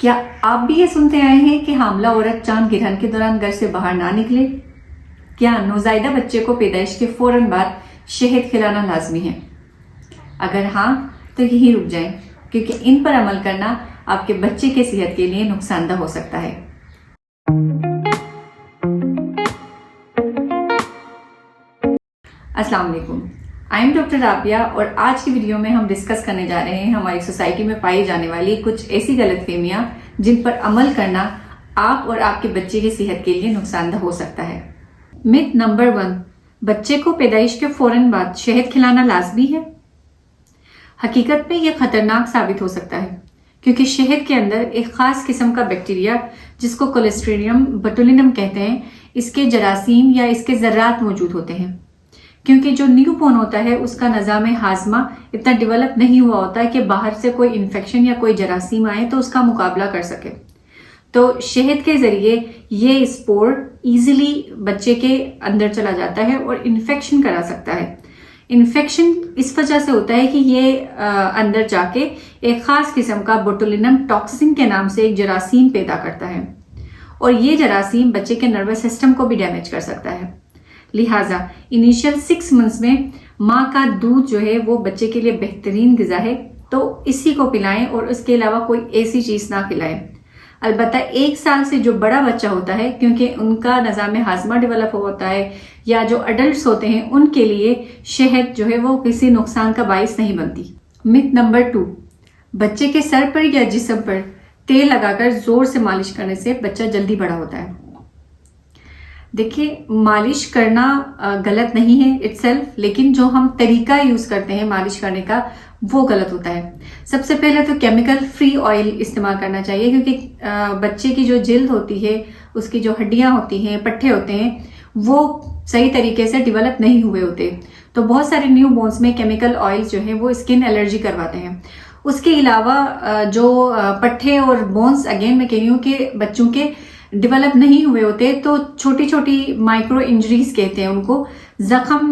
क्या आप भी ये सुनते आए हैं कि हामला औरत चांद ग्रहण के दौरान घर से बाहर ना निकले? क्या नौजायदा बच्चे को पैदाइश के फौरन बाद शहद खिलाना लाजमी है? अगर हाँ तो यहीं रुक जाएं, क्योंकि इन पर अमल करना आपके बच्चे के सेहत के लिए नुकसानदेह हो सकता है। अस्सलाम वालेकुम, आई एम डॉक्टर राबिया और आज की वीडियो में हम डिस्कस करने जा रहे हैं हमारी सोसाइटी में पाई जाने वाली कुछ ऐसी गलतफहमियां जिन पर अमल करना आप और आपके बच्चे की सेहत के लिए नुकसानदेह हो सकता है। मिथ नंबर 1, बच्चे को पैदाइश के फौरन बाद शहद खिलाना लाजमी है। हकीकत में यह खतरनाक साबित हो सकता है, क्योंकि शहद के अंदर एक खास किस्म का बैक्टीरिया जिसको कोलेस्ट्रीडियम बोटुलिनम कहते हैं, इसके जरासीम या इसके जर्रात मौजूद होते हैं। क्योंकि जो न्यूबॉर्न होता है उसका निज़ाम हाजमा इतना डेवलप नहीं हुआ होता है कि बाहर से कोई इन्फेक्शन या कोई जरासीम आए तो उसका मुकाबला कर सके। तो शहद के जरिए ये स्पोर इजीली बच्चे के अंदर चला जाता है और इन्फेक्शन करा सकता है। इन्फेक्शन इस वजह से होता है कि ये अंदर जाके एक खास किस्म का बोटुलिनम टॉक्सिन के नाम से एक जरासीम पैदा करता है और ये जरासीम बच्चे के नर्वस सिस्टम को भी डैमेज कर सकता है। लिहाजा इनिशियल 6 मंथ्स में माँ का दूध जो है वो बच्चे के लिए बेहतरीन ग़िज़ा है, तो इसी को पिलाएं और उसके अलावा कोई ऐसी चीज़ ना खिलाएं। अलबत्ता 1 साल से जो बड़ा बच्चा होता है, क्योंकि उनका निज़ाम हाजमा डेवलप होता है, या जो अडल्ट होते हैं उनके लिए शहद जो है वो किसी नुकसान का बाइस नहीं बनती। मिथ नंबर 2, बच्चे के सर पर या जिस्म पर तेल लगाकर जोर से मालिश करने से बच्चा जल्दी बड़ा होता है। देखिए, मालिश करना गलत नहीं है इटसेल्फ, लेकिन जो हम तरीका यूज करते हैं मालिश करने का वो गलत होता है। सबसे पहले तो केमिकल फ्री ऑयल इस्तेमाल करना चाहिए, क्योंकि बच्चे की जो जिल्द होती है, उसकी जो हड्डियां होती हैं, पट्टे होते हैं, वो सही तरीके से डेवलप नहीं हुए होते। तो बहुत सारे न्यू बोन्स में केमिकल ऑयल जो है वो स्किन एलर्जी करवाते हैं। उसके अलावा जो पट्टे और बोन्स, अगेन मैं कह रही हूँ कि बच्चों के डेवलप नहीं हुए होते, तो छोटी छोटी माइक्रो इंजरीज कहते हैं उनको, जख्म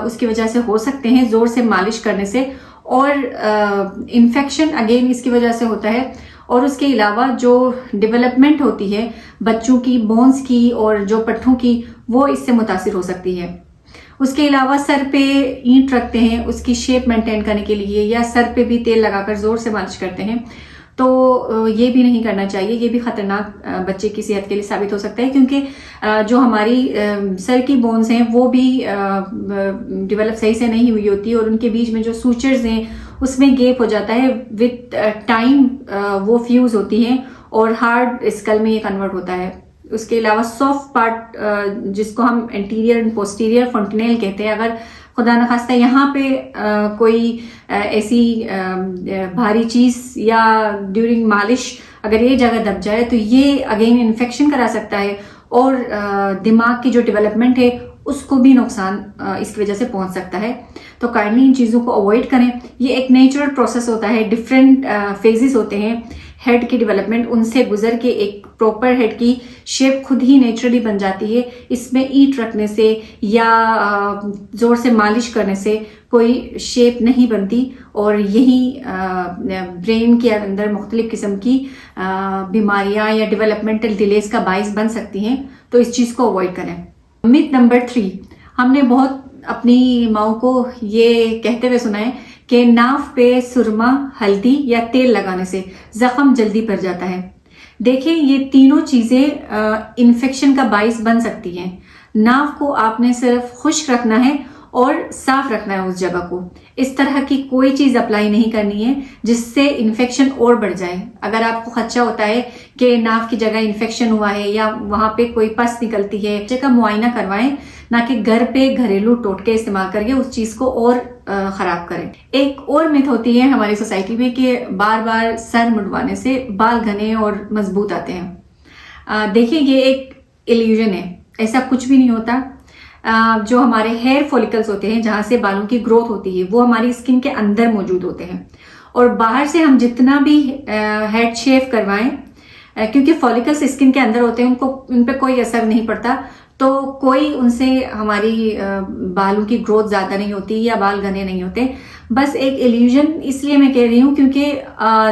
उसकी वजह से हो सकते हैं जोर से मालिश करने से, और इन्फेक्शन अगेन इसकी वजह से होता है। और उसके अलावा जो डेवलपमेंट होती है बच्चों की बोन्स की और जो पट्टों की, वो इससे मुतासिर हो सकती है। उसके अलावा सर पे ईंट रखते हैं उसकी शेप मेंटेन करने के लिए, या सर पे भी तेल लगाकर जोर से मालिश करते हैं, तो ये भी नहीं करना चाहिए। ये भी खतरनाक बच्चे की सेहत के लिए साबित हो सकता है, क्योंकि जो हमारी सर की बोन्स हैं वो भी डेवलप सही से नहीं हुई होती, और उनके बीच में जो सूचर्स हैं उसमें गैप हो जाता है। विद टाइम वो फ्यूज होती हैं और हार्ड स्कल में ये कन्वर्ट होता है। उसके अलावा सॉफ्ट पार्ट जिसको हम एंटीरियर एंड पोस्टीरियर फंटनेल कहते हैं, अगर खुदा न खास्ता यहाँ पे कोई ऐसी भारी चीज या ड्यूरिंग मालिश अगर ये जगह दब जाए तो ये अगेन इन्फेक्शन करा सकता है, और दिमाग की जो डेवलपमेंट है उसको भी नुकसान इसकी वजह से पहुंच सकता है। तो काइंडली इन चीज़ों को अवॉइड करें। ये एक नेचुरल प्रोसेस होता है, डिफरेंट फेजेस होते हैं हेड की डेवलपमेंट, उनसे गुजर के एक प्रॉपर हेड की शेप खुद ही नेचुरली बन जाती है। इसमें ईंट रखने से या जोर से मालिश करने से कोई शेप नहीं बनती, और यही ब्रेन के अंदर मुख्तलिफ किस्म की बीमारियां या डेवलपमेंटल डिलेज का बाइस बन सकती हैं। तो इस चीज़ को अवॉइड करें। मिथ नंबर 3, हमने बहुत अपनी माओ को ये कहते हुए सुना है कि नाफ पे सुरमा, हल्दी या तेल लगाने से जख्म जल्दी भर जाता है। देखिए, ये तीनों चीजें इन्फेक्शन का बाइस बन सकती हैं। नाफ को आपने सिर्फ खुश्क रखना है और साफ रखना है उस जगह को। इस तरह की कोई चीज अप्लाई नहीं करनी है जिससे इन्फेक्शन और बढ़ जाए। अगर आपको खदशा होता है कि नाफ की जगह इन्फेक्शन हुआ है या वहां पे कोई पस निकलती है, बच्चे का मुआयना करवाएं, ना कि घर पे घरेलू टोटके इस्तेमाल करके उस चीज को और खराब करें। एक और मिथ होती है हमारी सोसाइटी में कि बार बार सर मुड़वाने से बाल घने और मजबूत आते हैं। देखिए, ये एक इल्यूजन है, ऐसा कुछ भी नहीं होता। जो हमारे हेयर फॉलिकल्स होते हैं, जहां से बालों की ग्रोथ होती है, वो हमारी स्किन के अंदर मौजूद होते हैं, और बाहर से हम जितना भी हेड शेव करवाएं, क्योंकि फॉलिकल्स स्किन के अंदर होते हैं, उन पे कोई असर नहीं पड़ता, तो कोई उनसे हमारी बालों की ग्रोथ ज़्यादा नहीं होती या बाल घने नहीं होते। बस एक इल्यूजन इसलिए मैं कह रही हूँ क्योंकि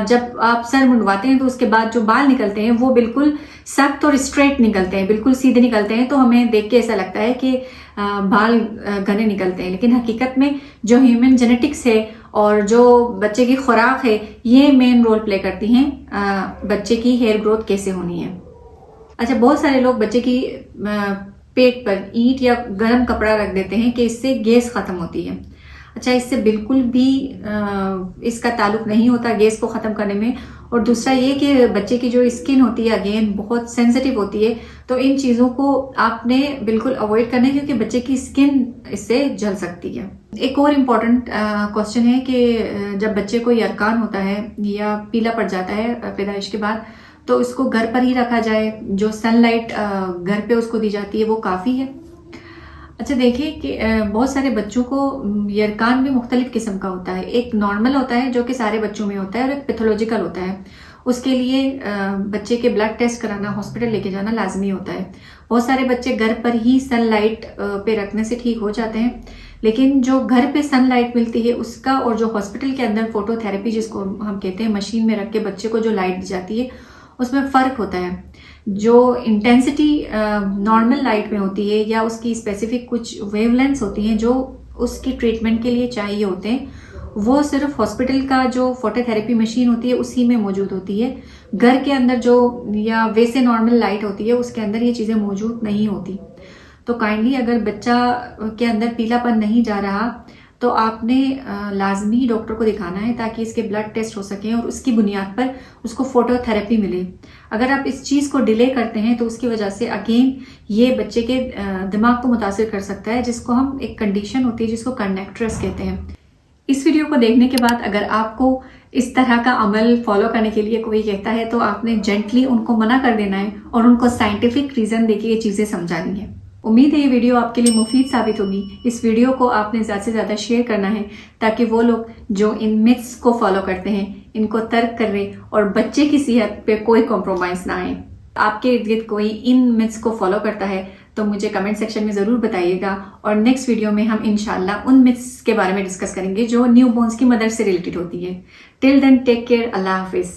जब आप सर मुंडवाते हैं तो उसके बाद जो बाल निकलते हैं वो बिल्कुल सख्त और स्ट्रेट निकलते हैं, बिल्कुल सीधे निकलते हैं। तो हमें देख के ऐसा लगता है कि बाल घने निकलते हैं, लेकिन हकीकत में जो ह्यूमन जेनेटिक्स है और जो बच्चे की खुराक है ये मेन रोल प्ले करती हैं बच्चे की हेयर ग्रोथ कैसे होनी है। अच्छा, बहुत सारे लोग बच्चे की पेट पर ईंट या गर्म कपड़ा रख देते हैं कि इससे गैस खत्म होती है। अच्छा, इससे बिल्कुल भी इसका ताल्लुक नहीं होता गैस को ख़त्म करने में। और दूसरा ये कि बच्चे की जो स्किन होती है अगेन बहुत सेंसिटिव होती है, तो इन चीज़ों को आपने बिल्कुल अवॉइड करना है क्योंकि बच्चे की स्किन इससे जल सकती है। एक और इम्पॉर्टेंट क्वेश्चन है कि जब बच्चे को यरकान होता है या पीला पड़ जाता है पैदाइश के बाद, तो इसको घर पर ही रखा जाए, जो सनलाइट घर पे उसको दी जाती है वो काफ़ी है। अच्छा, देखिए कि बहुत सारे बच्चों को यरकान भी मुख्तलिफ किस्म का होता है। एक नॉर्मल होता है जो कि सारे बच्चों में होता है, और एक पैथोलॉजिकल होता है। उसके लिए बच्चे के ब्लड टेस्ट कराना, हॉस्पिटल लेके जाना लाजमी होता है। बहुत सारे बच्चे घर पर ही सनलाइट पे रखने से ठीक हो जाते हैं, लेकिन जो घर पे सनलाइट मिलती है उसका और जो हॉस्पिटल के अंदर फोटोथेरेपी जिसको हम कहते हैं, मशीन में रख के बच्चे को जो लाइट दी जाती है उसमें फ़र्क होता है। जो इंटेंसिटी नॉर्मल लाइट में होती है या उसकी स्पेसिफिक कुछ वेवलेंथ्स होती हैं जो उसकी ट्रीटमेंट के लिए चाहिए होते हैं, वो सिर्फ हॉस्पिटल का जो फोटोथेरेपी मशीन होती है उसी में मौजूद होती है। घर के अंदर जो या वैसे नॉर्मल लाइट होती है उसके अंदर ये चीज़ें मौजूद नहीं होती। तो काइंडली अगर बच्चा के अंदर पीलापन नहीं जा रहा तो आपने लाजमी डॉक्टर को दिखाना है ताकि इसके ब्लड टेस्ट हो सकें और उसकी बुनियाद पर उसको फोटोथेरेपी मिले। अगर आप इस चीज़ को डिले करते हैं तो उसकी वजह से अगेन ये बच्चे के दिमाग को मुतासिर कर सकता है, जिसको हम एक कंडीशन होती है जिसको कर्नेक्टरस कहते हैं। इस वीडियो को देखने के बाद अगर आपको इस तरह का अमल फॉलो करने के लिए कोई कहता है तो आपने जेंटली उनको मना कर देना है और उनको साइंटिफिक रीज़न देके ये चीज़ें समझानी है। उम्मीद है ये वीडियो आपके लिए मुफीद साबित होगी। इस वीडियो को आपने ज़्यादा से ज़्यादा शेयर करना है ताकि वो लोग जो इन मिथ्स को फॉलो करते हैं इनको तर्क करें और बच्चे की सेहत पे कोई कॉम्प्रोमाइज़ ना आए। आपके इर्द गिर्द कोई इन मिथ्स को फॉलो करता है तो मुझे कमेंट सेक्शन में ज़रूर बताइएगा, और नेक्स्ट वीडियो में हम इंशाल्लाह उन मिथ्स के बारे में डिस्कस करेंगे जो न्यू बॉर्न्स की मदर से रिलेटेड होती है। टिल देन टेक केयर, अल्लाह हाफिज़।